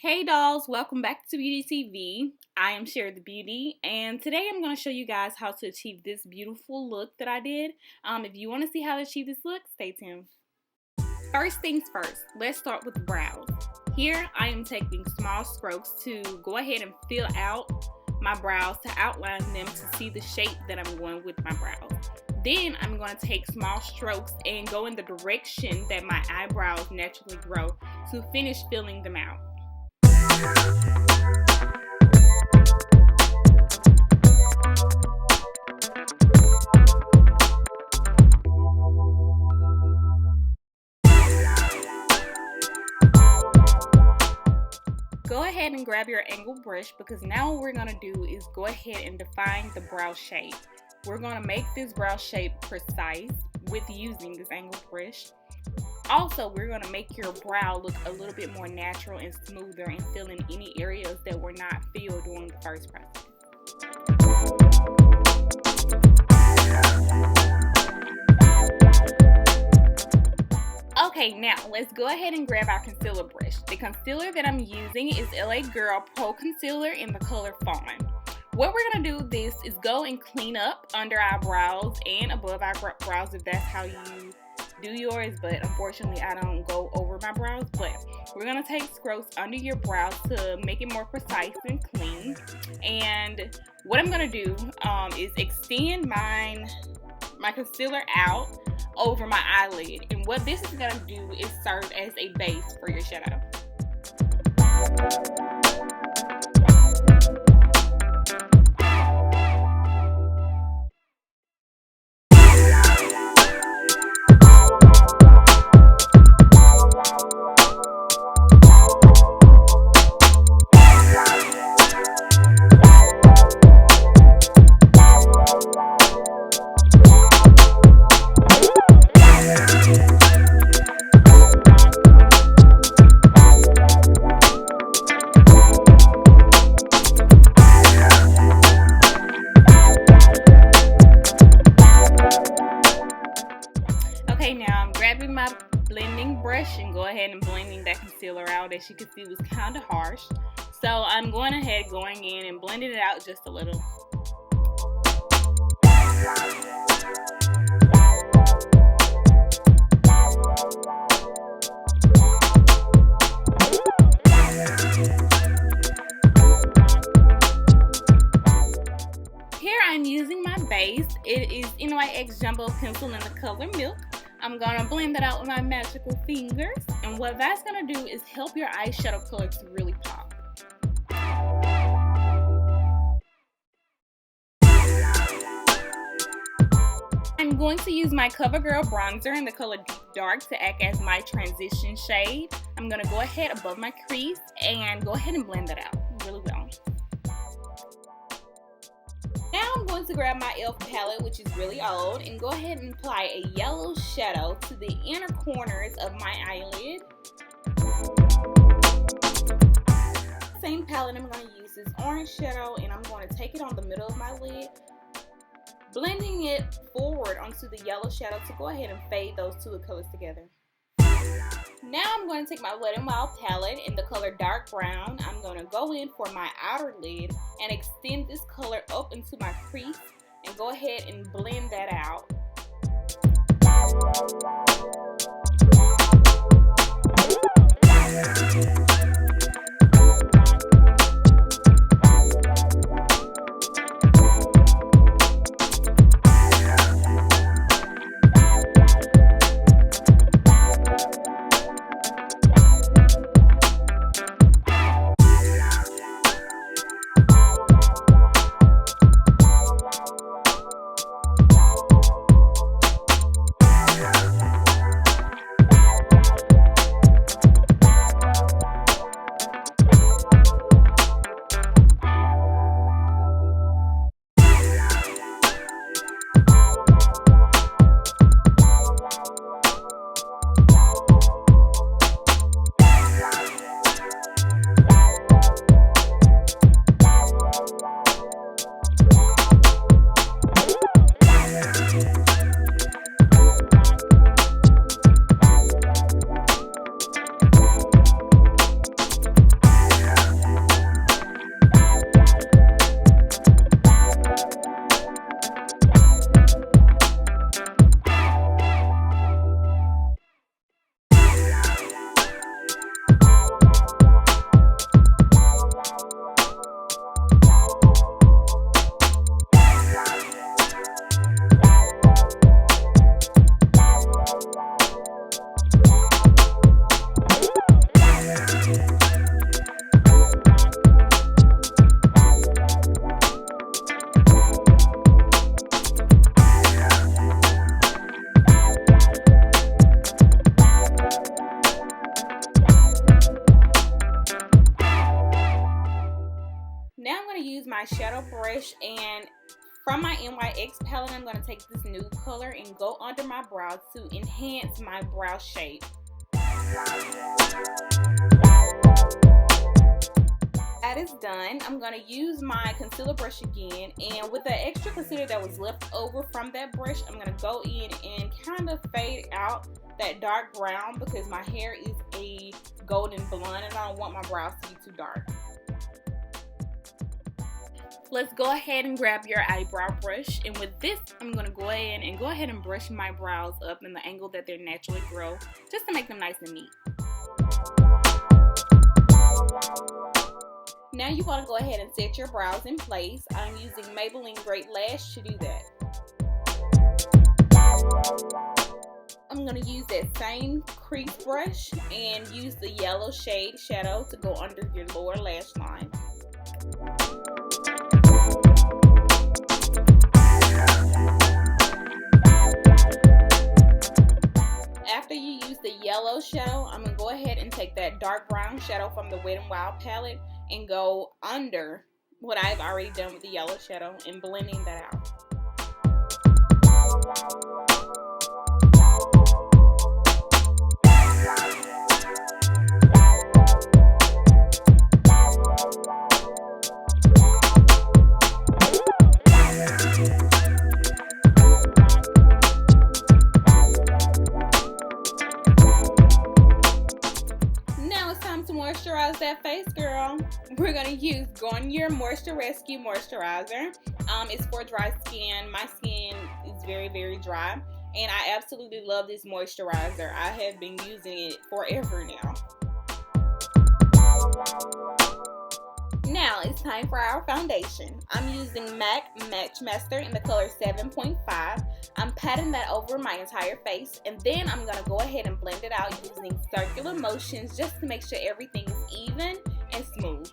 Hey dolls, welcome back to Beauty TV. I am SharTheBeauty, and today I'm going to show you guys how to achieve this beautiful look that I did. If you want to see how to achieve this look, stay tuned. First things first, let's start with the brows. Here I am taking small strokes to go ahead and fill out my brows, to outline them, to see the shape that I'm going with my brows. Then I'm going to take small strokes and go in the direction that my eyebrows naturally grow to finish filling them out. Go ahead and grab your angle brush, because now what we're going to do is go ahead and define the brow shape. We're going to make this brow shape precise with using this angle brush. Also, we're going to make your brow look a little bit more natural and smoother and fill in any areas that were not filled during the first process. Okay, now let's go ahead and grab our concealer brush. The concealer that I'm using is LA Girl Pro Concealer in the color Fawn. What we're going to do this is go and clean up under our brows and above our brows if that's how you do yours, but unfortunately I don't go over my brows. But we're going to take strokes under your brows to make it more precise and clean. And what I'm going to do is extend my concealer out over my eyelid, and what this is going to do is serve as a base for your shadow. Okay, now I'm grabbing my blending brush and go ahead and blending that concealer out. As you can see, it was kind of harsh. So I'm going in and blending it out just a little. Here I'm using my base. It is NYX Jumbo Pencil in the color Milk. I'm going to blend that out with my magical fingers, and what that's going to do is help your eyeshadow color to really pop. I'm going to use my CoverGirl bronzer in the color Deep Dark to act as my transition shade. I'm going to go ahead above my crease and go ahead and blend that out really well. Now I'm going to grab my e.l.f. palette, which is really old, and go ahead and apply a yellow shadow to the inner corners of my eyelid. Same palette, I'm going to use this orange shadow, and I'm going to take it on the middle of my lid, blending it forward onto the yellow shadow to go ahead and fade those two colors together. Now I'm going to take my Wet n Wild palette in the color Dark Brown. I'm going to go in for my outer lid and extend this color up into my crease and go ahead and blend that out. going to use my shadow brush, and from my NYX palette, I'm going to take this nude color and go under my brows to enhance my brow shape. That is done. I'm going to use my concealer brush again, and with the extra concealer that was left over from that brush, I'm going to go in and kind of fade out that dark brown because my hair is a golden blonde and I don't want my brows to be too dark. Let's go ahead and grab your eyebrow brush, and with this I'm going to go ahead and brush my brows up in the angle that they naturally grow, just to make them nice and neat. Now you want to go ahead and set your brows in place. I'm using Maybelline Great Lash to do that. I'm going to use that same crease brush and use the yellow shade shadow to go under your lower lash line. After you use the yellow shadow, I'm going to go ahead and take that dark brown shadow from the Wet n Wild palette and go under what I've already done with the yellow shadow and blending that out. Moisturize that face, girl. We're gonna use Garnier Moisture Rescue moisturizer. It's for dry skin. My skin is very, very dry, and I absolutely love this moisturizer. I have been using it forever now. Now it's time for our foundation. I'm using MAC Match Master in the color 7.5. I'm patting that over my entire face, and then I'm going to go ahead and blend it out using circular motions just to make sure everything is even and smooth.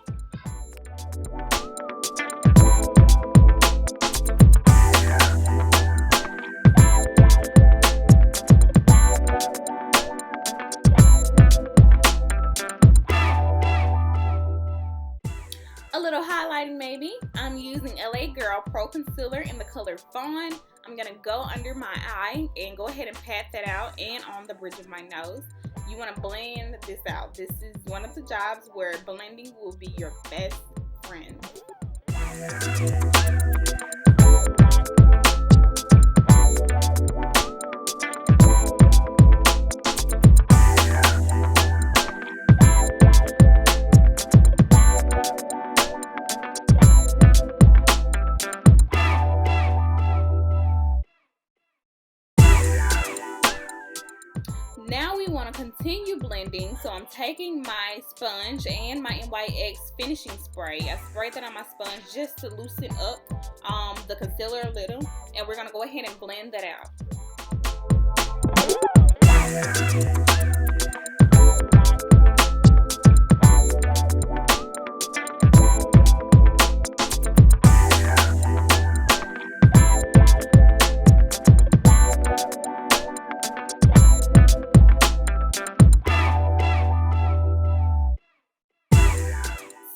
A little highlighting maybe. I'm using LA Girl Pro Concealer in the color Fawn. I'm going to go under my eye and go ahead and pat that out and on the bridge of my nose. You want to blend this out. This is one of the jobs where blending will be your best friend. Now we want to continue blending, so I'm taking my sponge and my NYX finishing spray. I sprayed that on my sponge just to loosen up the concealer a little, and we're going to go ahead and blend that out.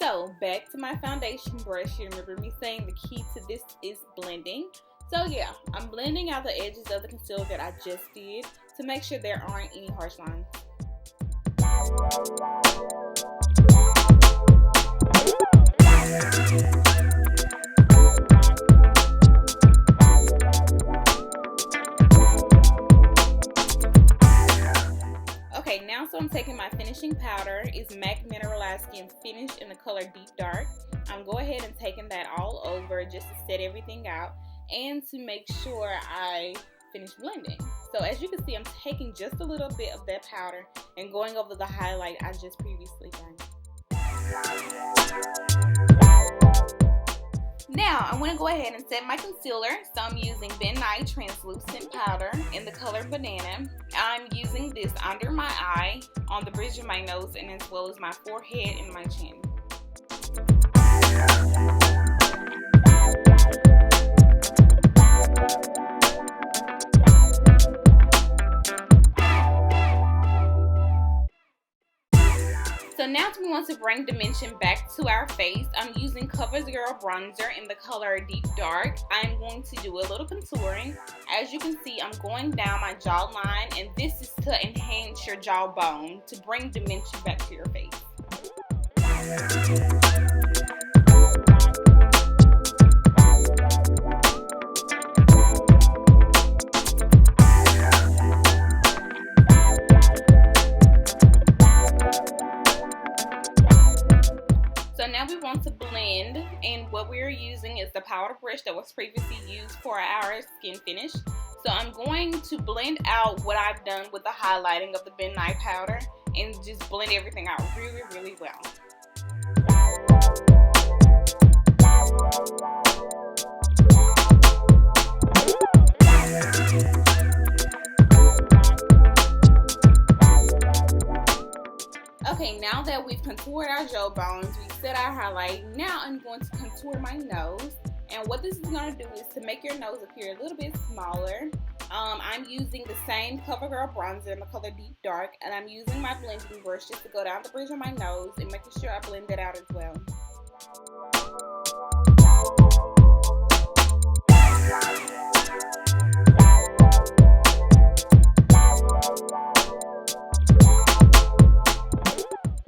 So back to my foundation brush. You remember me saying the key to this is blending. So yeah, I'm blending out the edges of the concealer that I just did to make sure there aren't any harsh lines. Okay, now so I'm taking my finishing powder. It's MAC Mineralized Skin Finish in the color Deep Dark. I'm going ahead and taking that all over just to set everything out and to make sure I finish blending. So as you can see, I'm taking just a little bit of that powder and going over the highlight I just previously done. Now I'm going to go ahead and set my concealer. So I'm using Ben Nye Translucent Powder in the color Banana. I'm using this under my eye, on the bridge of my nose, and as well as my forehead and my chin. So now we want to bring dimension back to our face. I'm using CoverGirl bronzer in the color Deep Dark. I'm going to do a little contouring. As you can see, I'm going down my jawline, and this is to enhance your jawbone, to bring dimension back to your face. So now we want to blend, and what we're using is the powder brush that was previously used for our skin finish. So I'm going to blend out what I've done with the highlighting of the midnight powder and just blend everything out really, really well. Okay, now that we've contoured our jawbones, we've set our highlight, now I'm going to contour my nose. And what this is going to do is to make your nose appear a little bit smaller. I'm using the same CoverGirl bronzer in the color Deep Dark, and I'm using my blending brush just to go down the bridge of my nose and making sure I blend it out as well.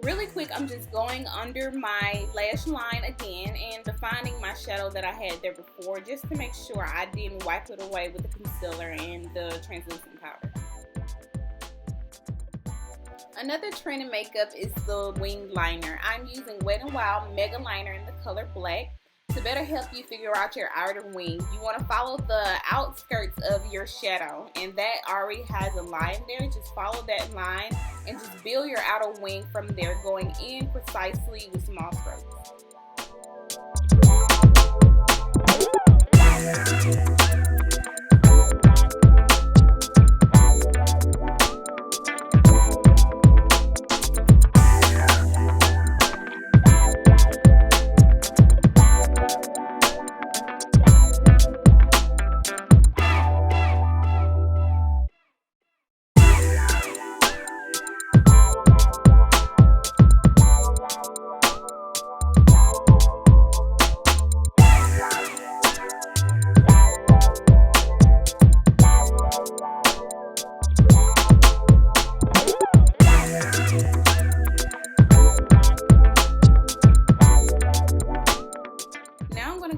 Really quick, I'm just going under my lash line again and defining my shadow that I had there before, just to make sure I didn't wipe it away with the concealer and the translucent powder. Another trend in makeup is the wing liner. I'm using Wet n Wild Mega Liner in the color Black to better help you figure out your outer wing. You want to follow the outskirts of your shadow, and that already has a line there. Just follow that line and just build your outer wing from there, going in precisely with small strokes.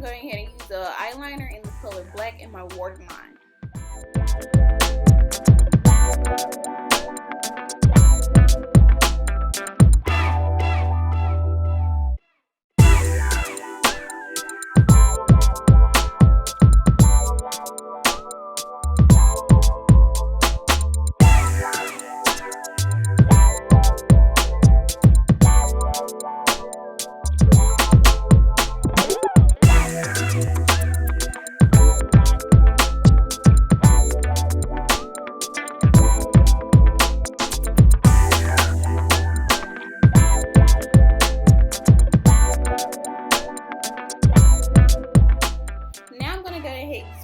Go ahead and use the eyeliner in the color Black in my waterline.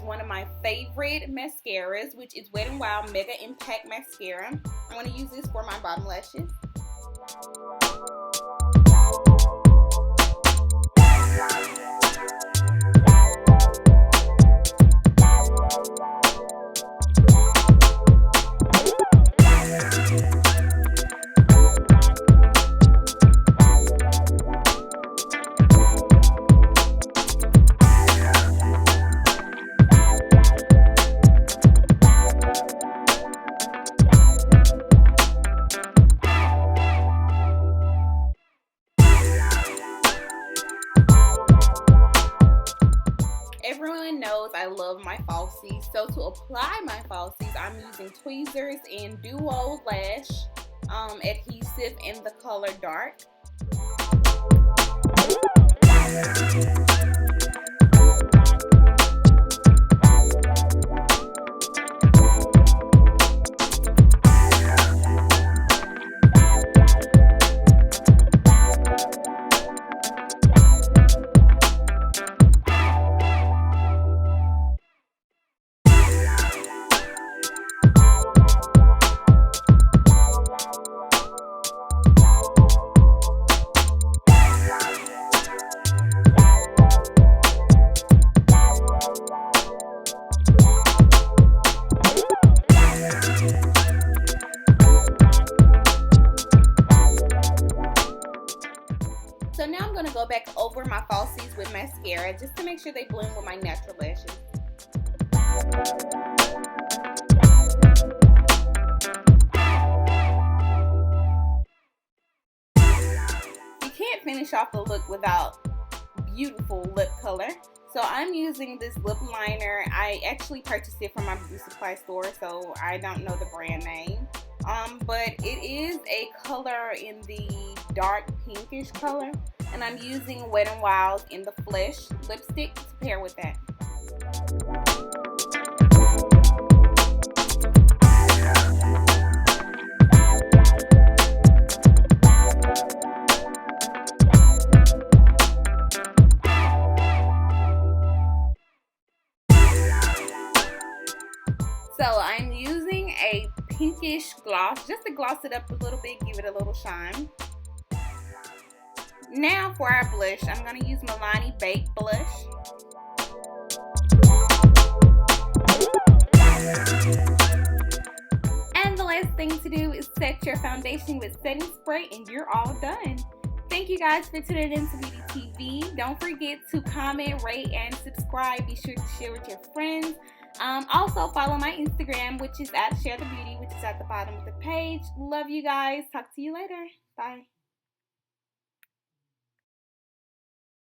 One of my favorite mascaras, which is Wet n Wild Mega Impact Mascara. I'm going to use this for my bottom lashes. Everyone knows I love my falsies, so to apply my falsies, I'm using tweezers and Duo Lash adhesive in the color Dark. So now I'm going to go back over my falsies with mascara just to make sure they blend with my natural lashes. You can't finish off the look without beautiful lip color. So I'm using this lip liner. I actually purchased it from my beauty supply store, so I don't know the brand name. But it is a color in the dark pinkish color, and I'm using Wet n Wild's In the Flesh lipstick to pair with that. So I'm using a pinkish gloss just to gloss it up a little bit, give it a little shine. Now for our blush, I'm going to use Milani Baked Blush. And the last thing to do is set your foundation with setting spray and you're all done. Thank you guys for tuning in to Beauty TV. Don't forget to comment, rate, and subscribe. Be sure to share with your friends. Also follow my Instagram, which is at SharTheBeauty, which is at the bottom of the page. Love you guys. Talk to you later. Bye.